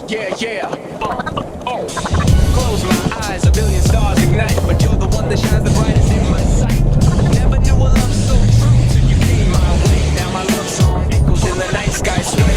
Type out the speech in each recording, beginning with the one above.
Yeah, yeah. Close my eyes, a billion stars ignite, but you're the one that shines the brightest in my sight. Never knew a love so true till you came my way. Now my love song echoes in the night sky sway.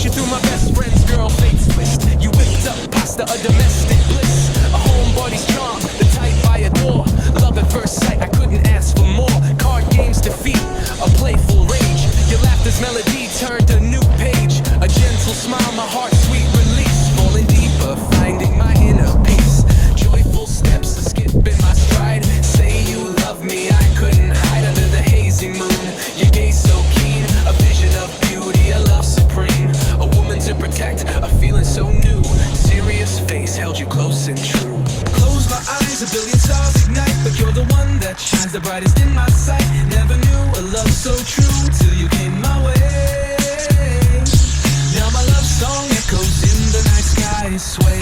She threw my best friend's girl fate's twist. You whipped up pasta, a domestic bliss, a homebody's charm, the type I adore. Love at first sight, I couldn't ask for more. Card games defeat, a playful rage. Your laughter's melody turned a new page. A gentle smile, my heart sweet release. Falling deeper, finding my inner peace. Joyful steps, a skip in my stride. Say you love me, I couldn't hide under the hazy moon. Your gaze so keen, a vision of beauty, a love supreme. A woman to protect, a feeling so new. Serious face held you close and true. Close my eyes, a billion stars ignite, but you're the one that shines the brightest in my sight. Never knew a love so true till you came my way. Now my love song echoes in the night sky sway.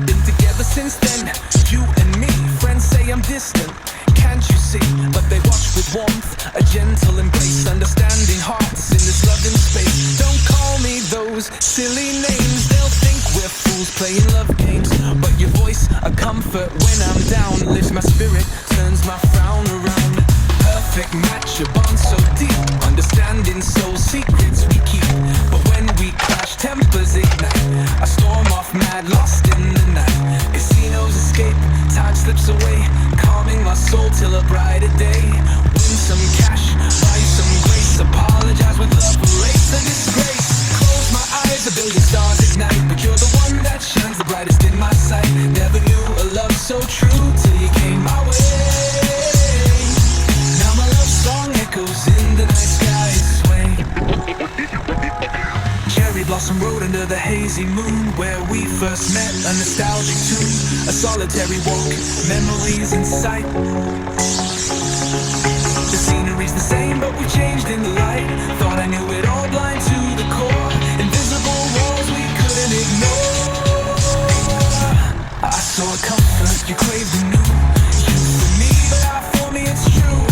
Been together since then, you and me. Friends say I'm distant, can't you see? But they watch with warmth, a gentle embrace. Understanding hearts in this loving space. Don't call me those silly names. They'll think we're fools playing love games. But your voice, a comfort when I'm down. Lifts my spirit, turns my frown around. Perfect match, a bond so deep. Understanding soul secrets we keep. But when we clash, tempers ignite. I storm off mad, lost in the night. Casinos escape, time slips away. Calming my soul till a brighter day. Win some cash, buy some grace. Apologize with love, erase the disgrace. Close my eyes, a billion stars ignite, but you're the one that shines the brightest in my sight. Never knew a love so true till you came my way. Now my love song echoes in the night sky sway. Cherry Blossom Road under the hazy moon, where we first met, a nostalgic tune, a solitary walk, memories in sight. The scenery's the same, but we changed in the light. Thought I knew it all, blind to the core. Invisible walls we couldn't ignore. I saw a comfort, you craved the new. You for me, but I for me it's true.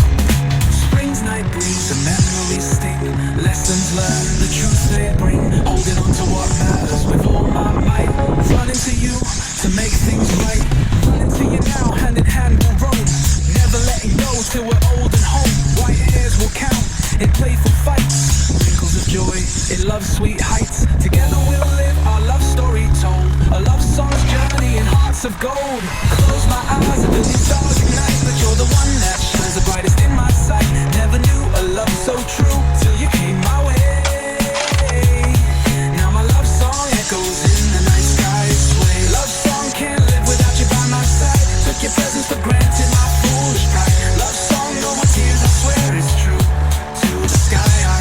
Spring's night breeze, a memory sting. Lessons learned, the truth they bring. Holding on to what matters with all my might. Running to you to make things right. Running to you now, hand in hand we'll roam. Never letting go till we're old and home. White hairs will count in playful fights. Wrinkles of joy in love's sweet heights. Together we'll live our love story told. A love song's journey in hearts of gold. Close my eyes, a billion stars ignite, but you're the one that shines the brightest in my sight. Never knew a love so true till you came my way. Now my love song echoes in the night sky sway. Love song can't live without you by my side. Took your presence for granted, my foolish pride. Love song, no more tears, I swear it's true. To the sky high.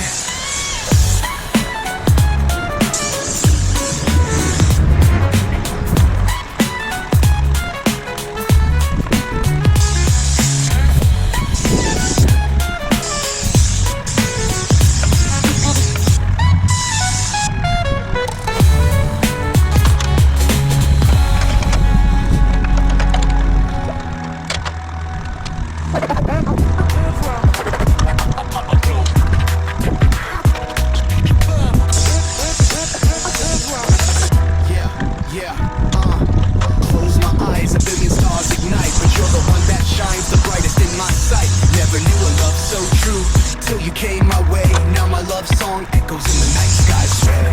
Close my eyes, a billion stars ignite, but you're the one that shines the brightest in my sight. Never knew a love so true till you came my way. Now my love song echoes in the night sky sway.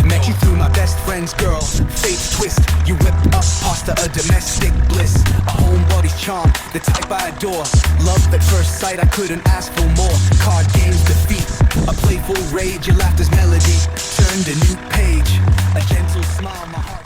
Met you through my best friend's girl, fate's twist. You whipped up pasta, a domestic bliss, a homebody's charm, the type I adore. Love at first sight, I couldn't ask for more. Card games defeat, a playful rage. Your laughter's melody turned a new page. A gentle smile, my heart